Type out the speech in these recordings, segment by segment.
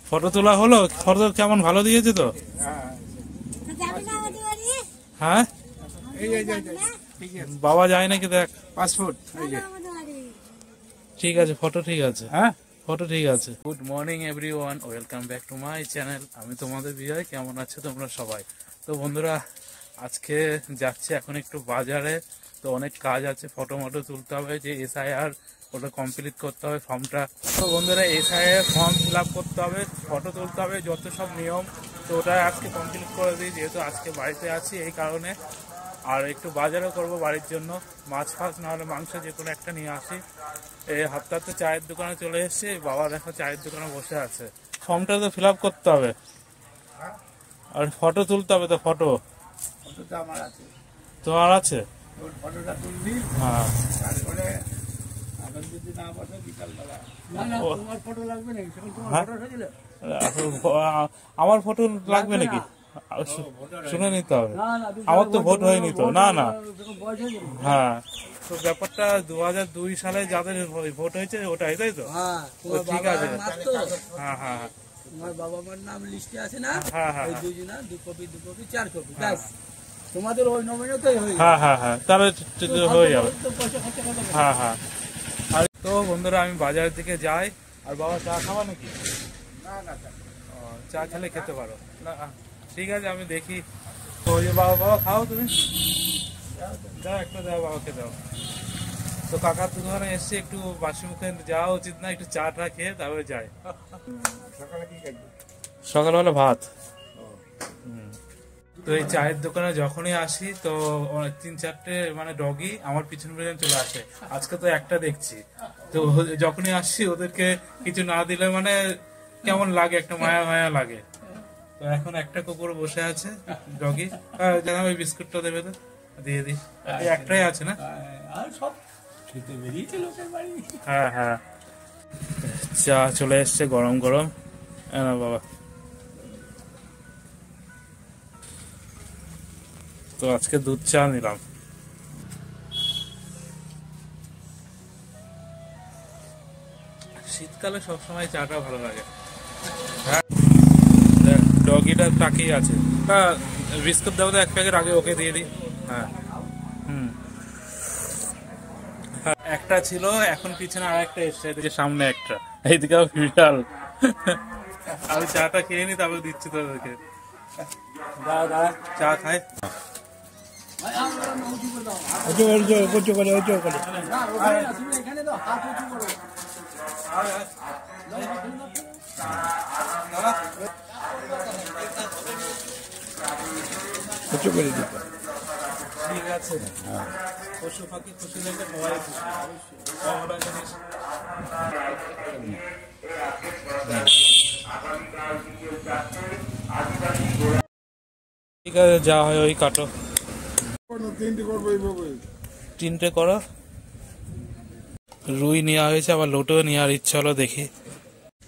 Photo তোলা হলো? Photo কেমন, ভালো দিয়েছে তো? হ্যাঁ বাবা যায় নাকি দেখ। পাসপোর্ট ঠিক আছে, ফটো ঠিক আছে। হ্যাঁ ফটো ঠিক আছে। Good morning everyone, welcome back to my channel. আমি তোমাদের বিজয়। কেমন আছো তোমরা সবাই? তো বন্ধুরা, আজকে যাচ্ছি এখন একটু বাজারে। তো অনেক কাজ আছে, ফটো মটো তুলতে হবে, যে SIR ওটা কমপ্লিট করতে হবে ফর্মটা। তো বন্ধুরা, SIR ফর্ম ফিল আপ করতে হবে, ফটো তুলতে হবে, যত সব নিয়ম। তো ওটা আজকে কমপ্লিট করে দিই, যেহেতু আজকে বাড়িতে আছি এই কারণে। আর একটু বাজারও করব বাড়ির জন্য, মাছ ফাছ না হলে মাংস যে কোনো একটা নিয়ে আসি। এই হাতে চায়ের দোকানে চলে এসেছি, বাবা দেখো চায়ের দোকানে বসে আছে। ফর্মটা তো ফিল আপ করতে হবে আর ফটো তুলতে হবে। তো ফটো আমার আছে, তোমার আছে? ফটোটা তুলবি, হ্যাঁ তারপরে এখন যদি না বসে বিকালবেলা। তোমার ফটো লাগবে নাকি? আমার ফটো লাগবে নাকি? শুনে নিতে হবে, আমার তো ভোট হয়নি তো। না না, হ্যাঁ। তো ব্যাপারটা 2002 সালে যাদের ভোট হয়েছে ওটাই, তাই তো? ঠিক আছে। হ্যাঁ হ্যাঁ তোমার বাবা মার নাম লিস্টে আছে না? হ্যাঁ হ্যাঁ, 2 কপি 4 কপি ব্যাস, তোমাদের ওই নমিনেতেই হয়ে যাবে। হ্যাঁ হ্যাঁ হ্যাঁ, তাহলে হয়ে যাবে। হ্যাঁ হ্যাঁ। আর তো বন্ধুরা, আমি বাজারের দিকে যাই। আর বাবা চা খাওয়া নাকি? চা খেলে খেতে পারো না? ঠিক আছে, আমি দেখি। তো ওই যে বাবা খাও তুমি, দাও একটু, দাও বাবাকে দাও। তো কাকার দোকানে এসছি, একটু বাসি মুখে যাওয়া উচিত না? একটু চা টা খেয়ে তারপরে যাই। সকালে কি খাইবে? সকালবেলা ভাত। তো এই চায়ের দোকানে যখনই আসি তো 3-4টে মানে ডগি আমার পিছন পিছন চলে আসে। আজকে তো একটা দেখছি। তো যখনই আসছি ওদেরকে কিছু না দিলে মানে কেমন লাগে, একটা মায়া মায়া লাগে। তো এখন একটা কুকুর বসে আছে, ডগি। ওই বিস্কুটটা দেবে তো, দিয়ে দিই। একটাই আছে না? আর সব খেতে বেরিয়েছে লোকের বাড়ি। হ্যাঁ হ্যাঁ, চা চলে এসছে গরম গরম। না বাবা, তো আজকে দুধ চা নিলাম। শীতকালে সবসময় চাটা ভালো লাগে। হ্যাঁ, ডগিটা তাকিয়ে আছে। বিস্কুট দেবো তো, 1 প্যাকেট আগে ওকে দিয়ে দিই। হ্যাঁ হ্যাঁ, একটা ছিল, এখন পিছনে আর একটা এসছে, এদিকে সামনে একটা, এইদিকে বিড়াল। আমি চাটা খেয়ে নি, তারপর দিচ্ছি তোদেরকে। চা খাই। ঠিক আছে, পশু পাখি খুশি দেখে সবাই খুশি। ঠিক আছে, যা হয় ওই কাটো। 3টে করো। রুই নেওয়া হয়েছে, আবার লোটো নেওয়ার ইচ্ছা হলো, দেখি।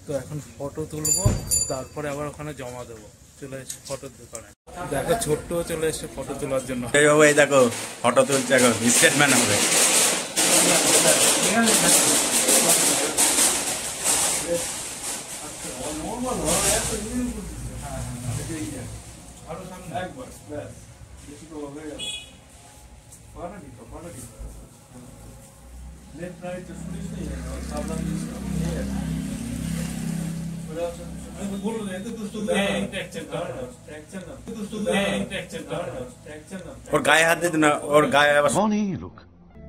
তো এখন ফটো তুলবো, তারপরে আবার ওখানে জমা দেবো। চলে এসে ফটোর দোকানে দেখো, ছোট্ট চলে এসে ফটো তোলার জন্য। এই দেখো ফটো তুলছে, এখন স্টেটম্যান হবে। और गाय हाथ दे देना, और गाय कौन है ये लोग,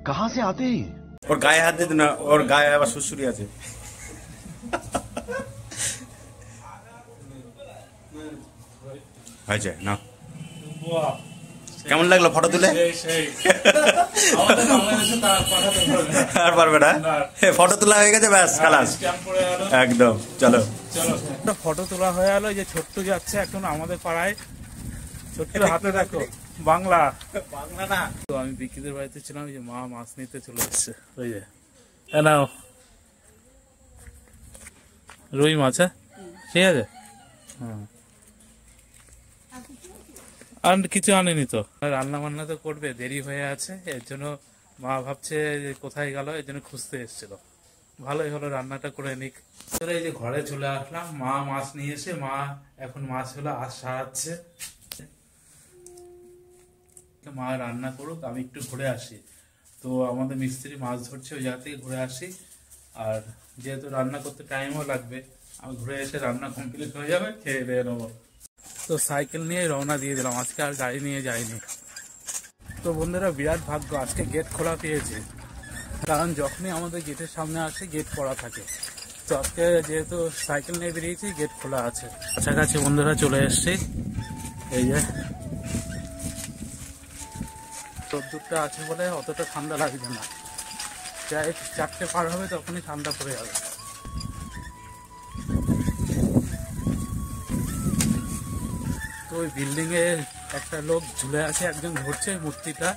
कहाँ से आते हैं? और गाय हाथ दे देना, और गाय আবার শ্বশুরি আছে। হয়েছে না? কেমন লাগলো ফটো তুলে? আর পারবে না, ফটো তোলা হয়ে গেছে, ব্যাস খালাস একদম। চলো ফটো তোলা হয়ে গেল। যে ছোট্ট যাচ্ছে এখন আমাদের পাড়ায়, ছোট্ট হাতে দেখো বাংলা না। তো আমি বিকিদের বাড়িতে ছিলাম, যে মা মাছ নিতে চলে এসছে। ওই যে নাও রুই মাছ। ঠিক আছে, হ্যাঁ। আর কিছু আনেনি তো, রান্না বান্না তো করবে, দেরি হয়ে আছে। এর জন্য মা ভাবছে যে কোথায় গেল, এর জন্য খুঁজতে এসেছিল। ভালোই হলো রান্নাটা করে নিক। এই যে ঘরে চলে আসলাম, মা মাছ নিয়ে এসে মা এখন মাছ হলো আজ সারাচ্ছে। মা রান্না করুক, আমি একটু ঘুরে আসি। তো আমাদের মিস্ত্রি মাছ ধরছে, ওই জায়গা থেকে ঘুরে আসি। আর যেহেতু রান্না করতে টাইমও লাগবে, আমি ঘুরে এসে রান্না কমপ্লিট হয়ে যাবে, খেয়ে দিয়ে নেবো। তো সাইকেল নিয়ে রওনা দিয়ে দিলাম, আজকে আর গাড়ি নিয়ে যাইনি। তো বন্ধুরা বিরাট ভাগ্য, আজকে গেট খোলা পেয়েছে, কারণ যখনই আমাদের গেটের সামনে আসে গেট করা থাকে। তো আজকে যেহেতু সাইকেল নিয়ে বেরিয়েছি, গেট খোলা আছে। কাছাকাছি বন্ধুরা চলে এসছি। এই যে রোদ্দুরটা আছে বলে অতটা ঠান্ডা লাগবে না, প্রায় 4টে পার হবে তখনই ঠান্ডা পড়ে যাবে। তো ওই বিল্ডিং এ একটা লোক ঝুলে আছে, একজন ধরছে মূর্তিটা।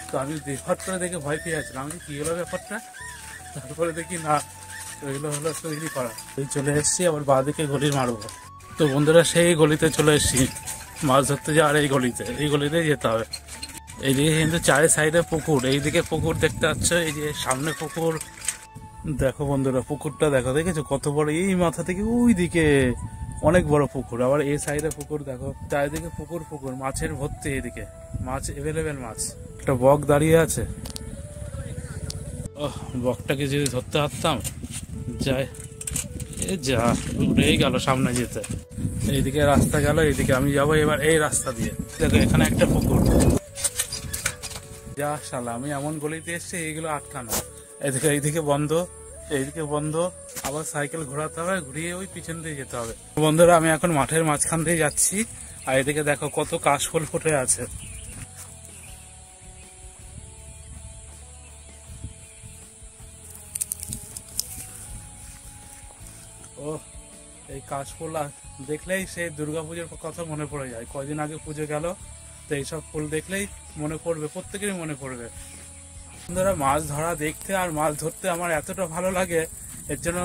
তো আমি হঠাৎ করে দেখে ভয় পেয়ে যাচ্ছিলাম, আমি কি হলো ব্যাপারটা। তারপরে দেখি না, ওইগুলো হলো তৈরি করা। ওই চলে এসছি, আবার বাঁদিকে গলি মারবো। তো বন্ধুরা সেই গলিতে চলে এসছি, মাছ ধরতে যাওয়ার এই গলিতেই যেতে হবে। এইদিকে কিন্তু চারি সাইডে পুকুর, এইদিকে পুকুর দেখতে পাচ্ছ, এই যে সামনে পুকুর। দেখো বন্ধুরা পুকুরটা দেখো, দেখেছো কত বড়, এই মাথা থেকে ওই দিকে অনেক বড় পুকুর। আবার এই সাইডে পুকুর দেখো, চারিদিকে পুকুর, মাছের ভর্তি। এদিকে মাছ এভেলেবেল মাছ। একটা বক দাঁড়িয়ে আছে, বকটাকে যদি ধরতে পারতাম। যাই, এ যা উড়েই গেল সামনে যেতে। এইদিকে রাস্তা গেল, এইদিকে আমি যাবো এবার এই রাস্তা দিয়ে। দেখো এখানে একটা পুকুর। যা শালা, আমি এমন গলিতে এসছি এইগুলো আটকানো। এইদিকে বন্ধ, এইদিকে বন্ধ। আবার সাইকেল ঘোরাতে হবে, ঘুরিয়ে ওই পিছন দিয়ে যেতে হবে। বন্ধুরা আমি এখন মাঠের মাঝখান দিয়ে যাচ্ছি, আর এদিকে দেখো কত কাশফুল ফুটে আছে। ও এই কাশফুল দেখলেই সেই দুর্গাপুজোর কথা মনে পড়ে যায়। কয়দিন আগে পুজো গেল, তো এইসব ফুল দেখলেই মনে পড়বে, প্রত্যেকেরই মনে পড়বে। বন্ধুরা মাছ ধরা দেখতে আর মাছ ধরতে আমার এতটা ভালো লাগে, এর জন্য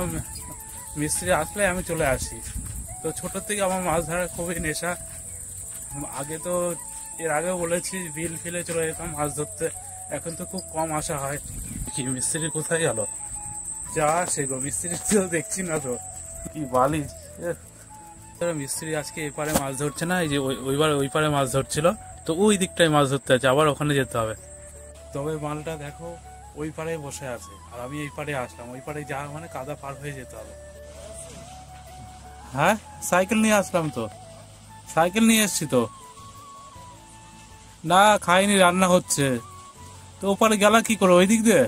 মিস্ত্রি আসলে আমি চলে আসি। তো ছোট থেকে আমার মাছ ধরার খুবই নেশা। আগে তো এর আগেও বলেছি, বিল ফিলে চলে যেতাম মাছ ধরতে, এখন তো খুব কম আসা হয়। কি মিস্ত্রি কোথায় গেল? যা সে গো, মিস্ত্রি তো দেখছি না তো, কি বালি। মিস্ত্রি আজকে এপারে মাছ ধরছে না, এই যে ওই পারে মাছ ধরছিল, তো ওই দিকটায় মাছ ধরতে আছে, আবার ওখানে যেতে হবে। তবে মালটা দেখো ওই পারে বসে আছে, আর আমি এই পারে আসলাম। ওই পারে যা মানে কাদা পার হয়ে যেতে হবে। হ্যাঁ সাইকেল নিয়ে আসলাম তো, সাইকেল নিয়ে এসছি তো। না খাইনি, রান্না হচ্ছে। তো ওপারে গেলা কি করো, ওই দিক দিয়ে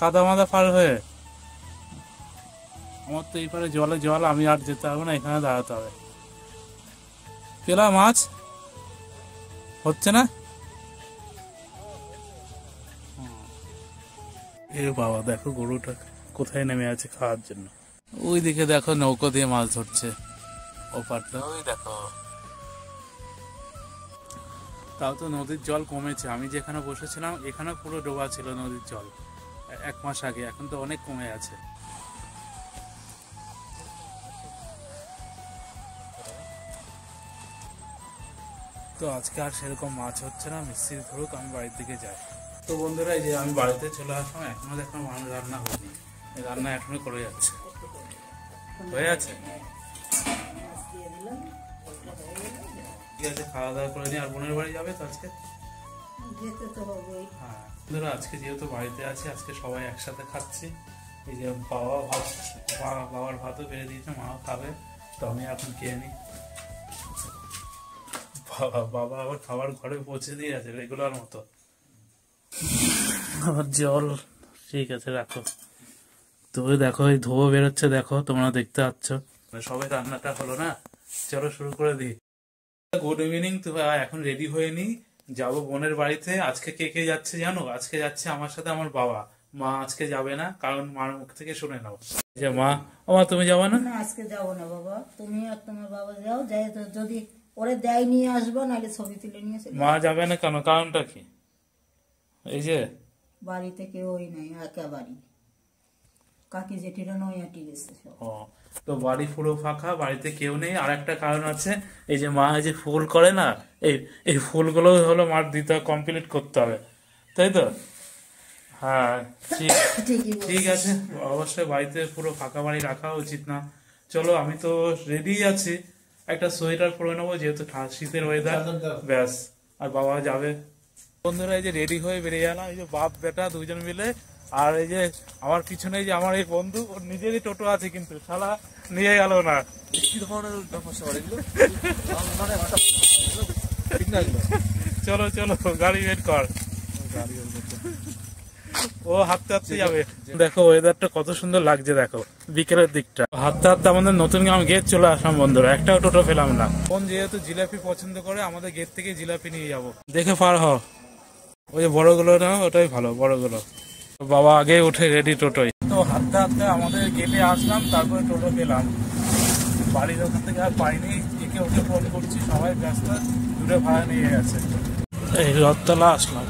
কাদা মাদা পার হয়ে? আমার তো এই পারে জল, আমি আর যেতে পারবো না, এখানে দাঁড়াতে হবে। পেলা মাছ হচ্ছে না। এ বাবা দেখো গরুটা কোথায় নেমে আছে খাওয়ার জন্য। ওই দিকে দেখো নৌকো দিয়ে মাছ ধরছে, ওপারটা ওই দেখো। তাও তো নদীর জল কমেছে, আমি যেখানে বসেছিলাম এখানে পুরো ডোবা ছিল নদীর জল 1 মাস আগে, এখন তো অনেক কমে আছে। তো আজকে আর সেরকম মাছ হচ্ছে না, মিস্ত্রি ধরুক, আমি বাড়ির দিকে যাই। তো বন্ধুরা এই যে আমি বাড়িতে চলে আসলাম, এখনো দেখো মাছ রান্না হয়নি, রান্না এখনো করে যাচ্ছে। হয়ে আছে, ঠিক আছে, খাওয়া দাওয়া করে নি। আর বোনের বাড়ি যাবে তো আজকে? হ্যাঁ বন্ধুরা আজকে যেহেতু বাড়িতে আছি, আজকে সবাই একসাথে খাচ্ছি। এই যে বাবার ভাতও বেড়ে দিয়েছে, মাও খাবে, তো আমি এখন খেয়ে নিই। বাবা আবার খাবার ঘরে পৌঁছে দিয়ে আছে রেগুলার মতো। জল ঠিক আছে রাখো। তো দেখো এই ধোয়া বেরোচ্ছে, দেখো তোমরা দেখতে পাচ্ছ। সবাই রান্নাটা হলো না, চলো শুরু করে দিই। Good evening. তো এখন রেডি হয়ে নি, যাবো বোনের বাড়িতে। আজকে কে কে যাচ্ছে জানো? আজকে যাচ্ছে আমার সাথে আমার বাবা। মা আজকে যাবে না, কারণ মার মুখ থেকে শুনে নাও যে মা, আমার তুমি যাবে না? আজকে যাবো না বাবা, তুমি আর তোমার বাবা যাও, যাই তো যদি ওরে দেয় নিয়ে আসবো, নাহলে ছবি তুলে নিয়ে আসবে। মা যাবে না কেন, কারণটা কি? এই যে বাড়িতে কেউ ওই নাই, একা বাড়ি, কাকি জেঠিরা নয়াটি গেছে সব। ও, তো বাড়ি পুরো ফাঁকা, বাড়িতে কেউ নেই। আর একটা কারণ আছে, এই যে মা যে ফুল করে না, এই ফুলগুলো হলো মার দিতে কমপ্লিট করতে হবে, তাই তো? হ্যাঁ ঠিক ঠিকই বলছো। ঠিক আছে, অবশ্যই বাড়িতে পুরো ফাঁকা বাড়ি রাখা উচিত না। চলো আমি তো রেডি আছি, একটা সোয়েটার পরে নেবো যেহেতু শীতের ওয়েদার, ব্যাস। আর বাবা যাবে। বন্ধুরা এই যে রেডি হয়ে বেরিয়ে গেলাম, এই যে বাপ বেটা দুজন মিলে। আর এই যে আমার পিছনে এই যে আমার এই বন্ধু, ওর নিজেরই টোটো আছে কিন্তু শালা নিয়ে গেল না। চলো চলো গাড়ি বের কর। ও হাঁটতে হাঁটতে যাবে। দেখো ওয়েদারটা কত সুন্দর লাগছে, দেখো বিকেলের দিকটা। হাঁটতে হাঁটতে আমাদের নতুন গ্রাম গেট চলে আসলাম বন্ধুরা, একটাও টোটো পেলাম না। বোন যেহেতু জিলাপি পছন্দ করে, আমাদের গেট থেকে জিলাপি নিয়ে যাবো। দেখে পার হ, ওই যে বড়গুলো না, ওটাই ভালো বড়গুলো। বাবা আগে উঠে রেডি টোটোয়। তো হাঁটতে হাঁটতে আমাদের গেটে আসলাম, তারপরে টোটো পেলাম। বাড়ির ওখান থেকে আর পাইনি, একে ওকে ফোন করছি, সবাই ব্যস্ত, দূরে ভাড়া নিয়ে গেছে। এই রথতলা আসলাম,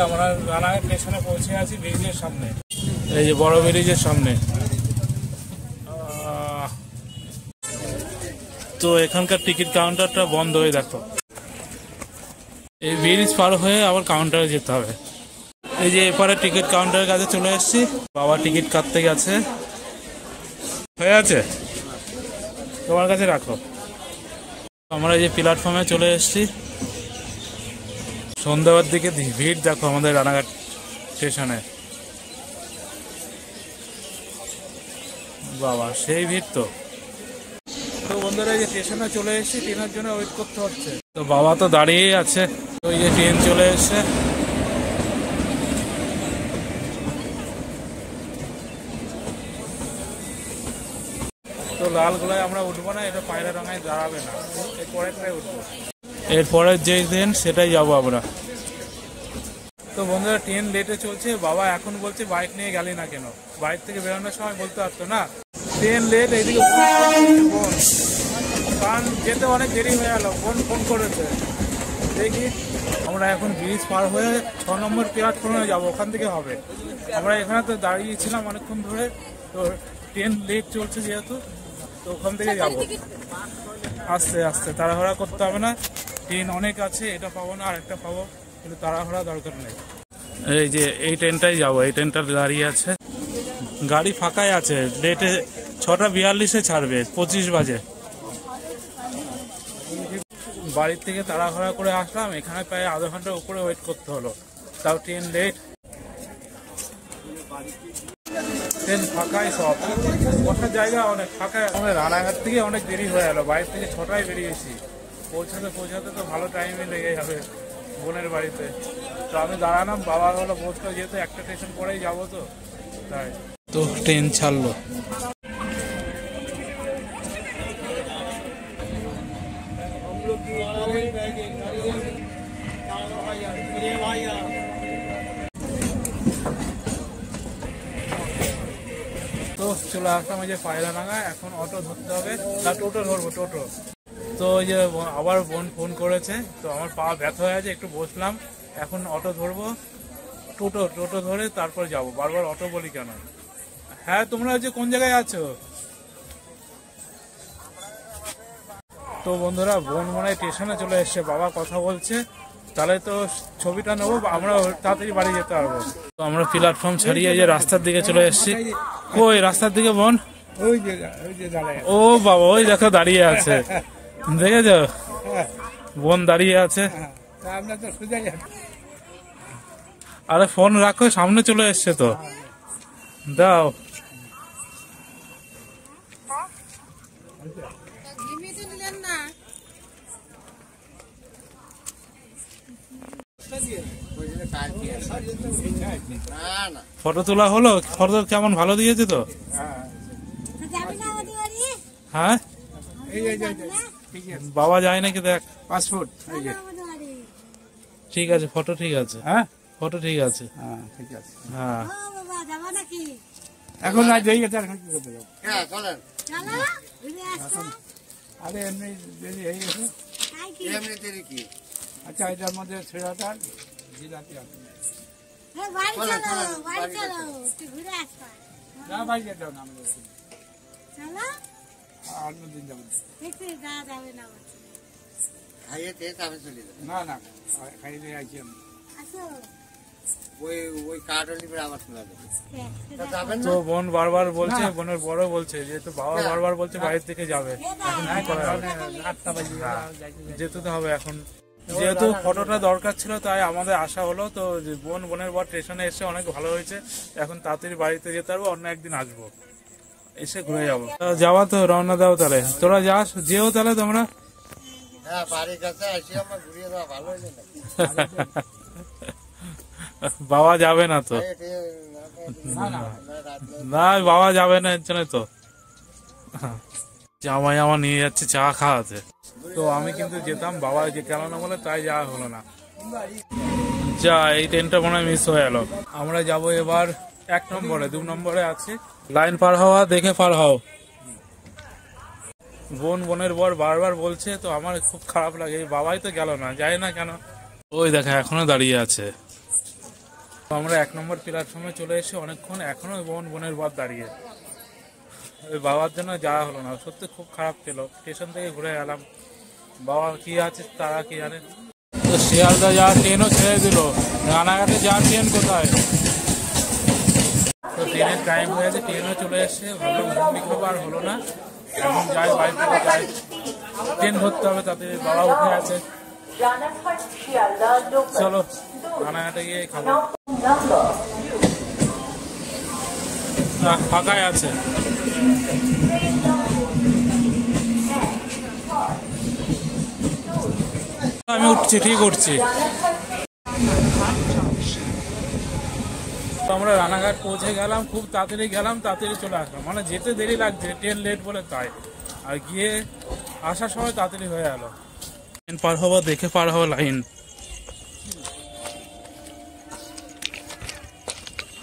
আমরা রানাঘাট স্টেশনে পৌঁছে আছি, ব্রিজের সামনে, এই যে বড় ব্রিজের সামনে। তো এখানকার টিকিট কাউন্টারটা বন্ধ হয়ে, দেখো এই ব্রিজ পার হয়ে আবার কাউন্টারে যেতে হবে। এই যে এপারে টিকিট কাউন্টারের কাছে চলে এসেছি, বাবা টিকিট কাটতে গেছে। হয়ে আছে, তোমার কাছে রাখো। আমরা এই যে প্ল্যাটফর্মে চলে এসেছি। সন্ধ্যাবার দিকে ভিড় দেখো আমাদের রানাঘাট স্টেশনে, বাবা সেই ভিড়। তো বন্ধুরা এই যে স্টেশনে চলে এসেছি, ট্রেনের জন্য ওয়েট করতে হচ্ছে। তো বাবা তো দাঁড়িয়েই আছে, ওই যে ট্রেন চলে এসছে। তো লালগোলায় আমরা উঠবো না, এটা পায়রা ডাঙায় দাঁড়াবে না, এরপরেরটাই উঠবো। এরপরের যে ট্রেন সেটাই যাবো আমরা। তো বন্ধুরা ট্রেন লেটে চলছে, বাবা এখন বলছে বাইক নিয়ে গেলি না কেন, বাইক থেকে বেরোনোর সময় বলতে পারতো না ট্রেন লেট। এইদিকে বোন, কারণ যেতে অনেক দেরি হয়ে গেল, বোন ফোন করেছে। দেখি আমরা এখন ব্রিজ পার হয়ে 6 নম্বর প্ল্যাটফর্মে যাবো, ওখান থেকে হবে। আমরা এখানে তো দাঁড়িয়েছিলাম অনেকক্ষণ ধরে, তো ট্রেন লেট চলছে যেহেতু, তো ওখান থেকে যাবো। আস্তে আস্তে, তাড়াহুড়া করতে হবে না, ট্রেন অনেক আছে, এটা পাবো না আর একটা পাবো, কিন্তু তাড়াহুড়া দরকার নেই। এই যে এই ট্রেনটাই যাবো, এই ট্রেনটা দাঁড়িয়ে আছে, গাড়ি ফাঁকাই আছে। লেটে 6:42 ছাড়বে, 25 বাজে। বাড়ির থেকে তাড়াহুড়া করে আসলাম, এখানে প্রায় আধা ঘন্টার উপরে ওয়েট করতে হলো, তাও ট্রেন লেট। ট্রেন ফাঁকাই সব, বসার জায়গা অনেক ফাঁকা। আমাদের রানাঘাট থেকে অনেক দেরি হয়ে গেল, বাড়ির থেকে 6টায় বেরিয়েছি, পৌঁছাতে পৌঁছাতে তো ভালো টাইমে লেগে যাবে বোনের বাড়িতে। তো আমি দাঁড়ালাম, বাবা হলো বসলো, যেহেতু একটা স্টেশন পরেই যাবো, তো তাই। তো ট্রেন ছাড়লো। তো চলে আসলাম এই যে পায়রাডাঙ্গা, এখন অটো ধরতে হবে, না টোটো ধরবো, টোটো। তো ওই যে আবার বোন ফোন করেছে, তো আমার পা ব্যথা হয়ে আছে, একটু বসলাম, এখন অটো ধরবো, টোটো ধরে তারপর যাবো। বারবার অটো বলি কেন? হ্যাঁ তোমরা যে কোন জায়গায় আছো? তো বন্ধুরা বোন মনে হয় স্টেশনে চলে এসছে, বাবা কথা বলছে, তাহলে তো ছবিটা নেবো, আমরা তাড়াতাড়ি বাড়ি যেতে পারবো। তো আমরা প্ল্যাটফর্ম ছাড়িয়ে যে রাস্তার দিকে চলে এসেছি। ওই রাস্তার দিকে বোন, ও বাবা ওই দেখো দাঁড়িয়ে আছে, দেখেছ বোন দাঁড়িয়ে আছে। আরে ফোন রাখো, সামনে চলে এসছে তো, দাও। ফটো তোলা হলো? ফটো কেমন, ভালো দিয়েছে তো? হ্যাঁ বাবা যায় নাকি দেখ, পাসপোর্ট। ঠিক আছে ফটো ঠিক আছে, হ্যাঁ ফটো ঠিক আছে, হ্যাঁ ঠিক আছে। হ্যাঁ এখন আর যাই গেছে, এখন কি করতে যাবো? আরে এমনি দেরি হয়ে গেছে। আচ্ছা এটার মধ্যে ছেড়াটা জিলাপি আছে না, ভাই যাও না, আমাদের অন্যদিন যাবো। খাইয়ে খেয়েছে আমি চলে যাবো। না না খাইয়ে দিয়ে আইছি আমি। ওই কার্ড লিপে আবার চলে যাবে। তা যাবেন তো না? বোন বারবার বলছে, বোনের বড় বলছে, যেহেতু বাবা বারবার বলছে বাইরে থেকে যাবে, এখন কি করা যাবে? 8টা বাজে যেতে তো হবে এখন, যেহেতু ফটোটা দরকার ছিল তাই আমাদের আশা হলো। তো যে বোনের বর স্টেশনে এসে অনেক ভালো হয়েছে, এখন তাড়াতাড়ি বাড়িতে যেতে পারবো, অন্য একদিন আসবো, এসে ঘুরে যাবো। যাওয়া তো রওনা দাও তাহলে, তোরা যাস, যেও তাহলে তোমরা। হ্যাঁ, বাড়ির কাছে আসি আমার ঘুরিয়ে দেওয়া ভালো হয়েছে না? বাবা যাবে না তো, না বাবা যাবে না, এর জন্য তো জামাই আমার নিয়ে যাচ্ছে চা খাওয়াতে। তো আমি কিন্তু যেতাম, বাবা যে কেন না বলে তাই যাওয়া হলো না। যা, এই ট্রেনটা মনে হয় মিস হয়ে গেল। আমরা যাব এবার 1 নম্বরে, 2 নম্বরে আছি। লাইন পার হওয়া দেখে পার হও। বোনের বর বারবার বলছে, তো আমার খুব খারাপ লাগে, বাবাই তো গেল না, যায় না কেন। ওই দেখা এখনো দাঁড়িয়ে আছে। তো আমরা 1 নম্বর প্ল্যাটফর্মে চলে এসে অনেকক্ষণ, এখনো বোনের বর দাঁড়িয়ে। ওই বাবার জন্য যাওয়া হলো না, সত্যি খুব খারাপ ছিল। স্টেশন থেকে ঘুরে গেলাম, বাবা কি আছে তারা কি জানে। তো শিয়ালদা যাওয়ার ট্রেনও ছেড়ে দিল, রানাঘাটে যাওয়ার ট্রেন কোথায়? তো ট্রেনের টাইম হয়ে গেছে, ট্রেনও চলে এসছে, ভাবলাম ঘুমনি খাবো, আর হলো না। এখন যাই, বাড়ি থেকে যাই, ট্রেন ধরতে হবে, তাতে বাবা উঠে আছে। চলো রানাঘাটে গিয়ে খাবো। ফাঁকাই আছে। আমি উঠছি, ঠিক উঠছি। আমরা রানাঘাট পৌঁছে গেলাম, খুব তাড়াতাড়ি গেলাম, তাড়াতাড়ি চলে আসলাম, মানে যেতে দেরি লাগছে, ট্রেন লেট বলে তাই। আর গিয়ে আসার সময় তাড়াতাড়ি হয়ে গেল। ট্রেন পার হবো, দেখে পার হবো লাইন।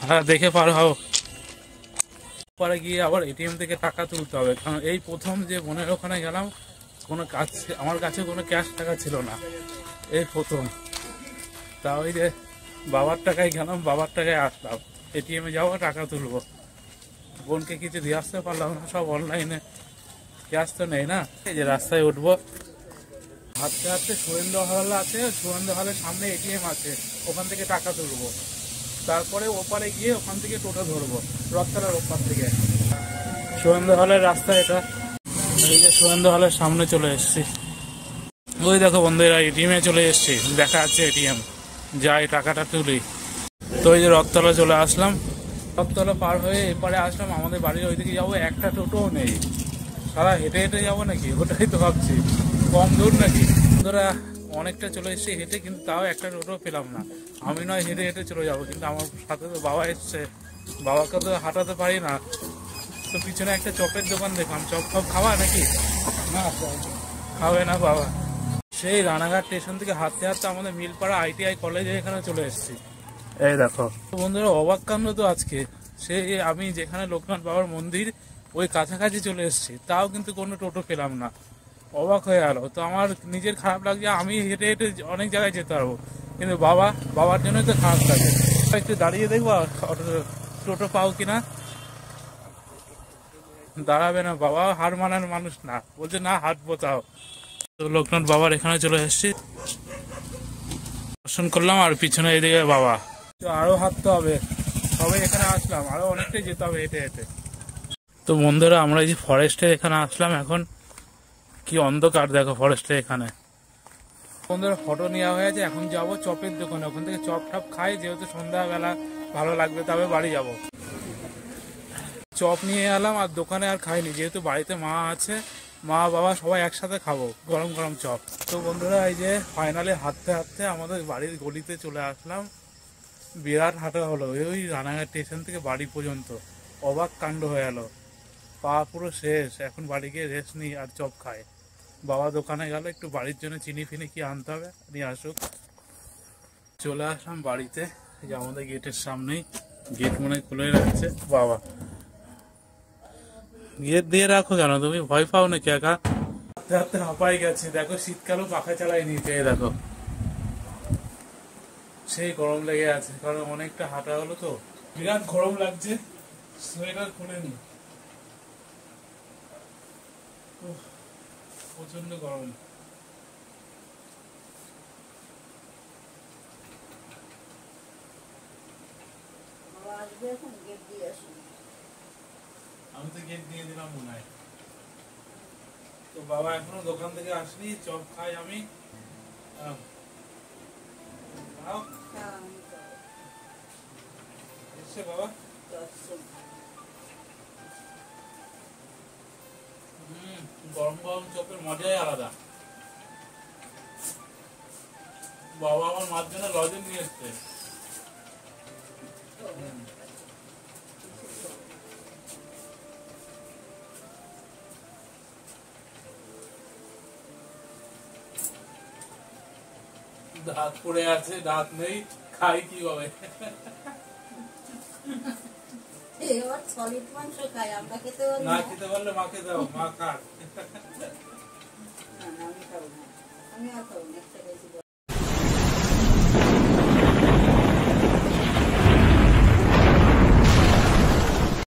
হ্যাঁ, দেখে পার হও। পরে গিয়ে আবার এটিএম থেকে টাকা তুলতে হবে, কারণ এই প্রথম যে বোনের ওখানে গেলাম, কোনো কাজ, আমার কাছে কোনো ক্যাশ টাকা ছিল না, এই প্রথম। তা ওই যে বাবার টাকায় গেলাম, বাবার টাকায় আসলাম, এটিএমে যাবো, টাকা তুলবো। বোনকে কিছু দিয়ে আসতে পারলাম না, সব অনলাইনে, ক্যাশ তো নেই না। এই যে রাস্তায় উঠবো, হাঁটতে হাঁটতে সুরেন্দ্র হল আছে, সুরেন্দ্র হলের সামনে এটিএম আছে, ওখান থেকে টাকা তুলবো। তারপরে ওপারে গিয়ে ওখান থেকে টোটো ধরবো, রথতলার ওপার থেকে। সুরেন্দ্র হলের রাস্তা এটা। এই যে সুরেন্দ্র হলের সামনে চলে এসেছি। ওই দেখো বন্ধুরা, এটিএমে চলে এসেছি, দেখা যাচ্ছে এটিএম, যাই টাকাটা তুলি। তো এই যে রথতলা চলে আসলাম, রথতলা পার হয়ে এপারে আসলাম, আমাদের বাড়ির ওইদিকে যাবো, একটা টোটোও নেই। সারা হেঁটে হেঁটে যাবো নাকি, ওটাই তো ভাবছি, কম দূর নাকি। বন্ধুরা অনেকটা চলে এসেছি হেঁটে, কিন্তু তাও একটা টোটো পেলাম না। আমি নয় হেঁটে হেঁটে চলে যাবো, কিন্তু আমার সাথে তো বাবা এসছে, বাবাকে তো হাঁটাতে পারি না। তো পিছনে একটা চপের দোকান দেখলাম, চপ টপ খাওয়া নাকি? না খাবে না বাবা। সেই রানাঘাট স্টেশন থেকে হাঁটতে হাঁটতে আমাদের মিলপাড়া ITI কলেজে এখানে চলে এসেছি। এই দেখো বন্ধুরা, অবাক কাণ্ড তো আজকে। সেই আমি যেখানে লোকনাথ বাবার মন্দির, ওই কাছাকাছি চলে এসেছি, তাও কিন্তু কোনো টোটো পেলাম না। অবাক হয়ে গেল। তো আমার নিজের খারাপ লাগছে, আমি হেঁটে হেঁটে অনেক জায়গায় যেতে পারবো, কিন্তু বাবার জন্যই তো খারাপ লাগে। একটু দাঁড়িয়ে দেখবো টোটো পাও কিনা। দাঁড়াবে না, বাবা হার মানার মানুষ না, বলছে না হাঁটবো তাও। তো লোকনাথ বাবার এখানে চলে এসেছি, দর্শন করলাম, আর পিছনে এদিকে বাবা। তো আরো হাঁটতে হবে, সবাই এখানে আসলাম, আরো অনেকটাই যেতে হবে হেঁটে হেঁটে। তো বন্ধুরা আমরা এই যে ফরেস্টের এখানে আসলাম, এখন কি অন্ধকার দেখো ফরেস্টের এখানে। বন্ধুরা ফটো নেওয়া হয়ে গেছে, এখন যাবো চপের দোকানে, ওখান থেকে চপ টপ খাই, যেহেতু সন্ধ্যাবেলা ভালো লাগবে, তবে বাড়ি যাব। চপ নিয়ে এলাম, আর দোকানে আর খাইনি, যেহেতু বাড়িতে মা আছে, মা বাবা সবাই একসাথে খাবো গরম গরম চপ। তো বন্ধুরা এই যে ফাইনালি হাঁটতে হাঁটতে আমাদের বাড়ির গলিতে চলে আসলাম। বিরাট হাঁটা হলো, ওই রানাঘাট স্টেশন থেকে বাড়ি পর্যন্ত। অবাক কাণ্ড হয়ে গেল, পা পুরো শেষ। এখন বাড়ি গিয়ে রেস্ট নিই আর চপ খাই। বাবা দোকানে গেল, একটু বাড়ির জন্য চিনি ফিনি কি আনতে হবে, নিয়ে আসুক। চলে আসলাম বাড়িতে, এই যে আমাদের গেটের সামনেই, গেট মনে খুলে রাখছে বাবা। গেট দিয়ে রাখো কেন, তুমি ভয় পাও নাকি একা? রাতে হাঁপাই গেছে, দেখো শীতকালও পাখা চালাই নিতে, দেখো সেই গরম লেগে আছে, কারণ অনেকটা হাঁটা হলো তো, বিরাট গরম লাগছে, সোয়েটার খুলে নি, প্রচন্ড গরম। আসবে এখন গেট দিয়ে আসুন। আমি তো গেট দিয়ে দিলাম মনে হয়। তো বাবা এখনো দোকান থেকে আসনি, চপ খাই আমি। খাও। হ্যাঁ, আমি খাবো। এসছে বাবা? চপ। গরম গরম চপের মজাই আলাদা। বাবা আমার মার জন্য লজেন নিয়ে এসছে। দাঁত পড়ে আছে, দাঁত নেই, খাই কিভাবে? এবার সলিড মাংস খাই, আমরা খেতে পারি না না। খেতে পারলে মাকে দাও, মা খাক। না, আমি খাবো না। আমি আর খাবো না, একটা বেশি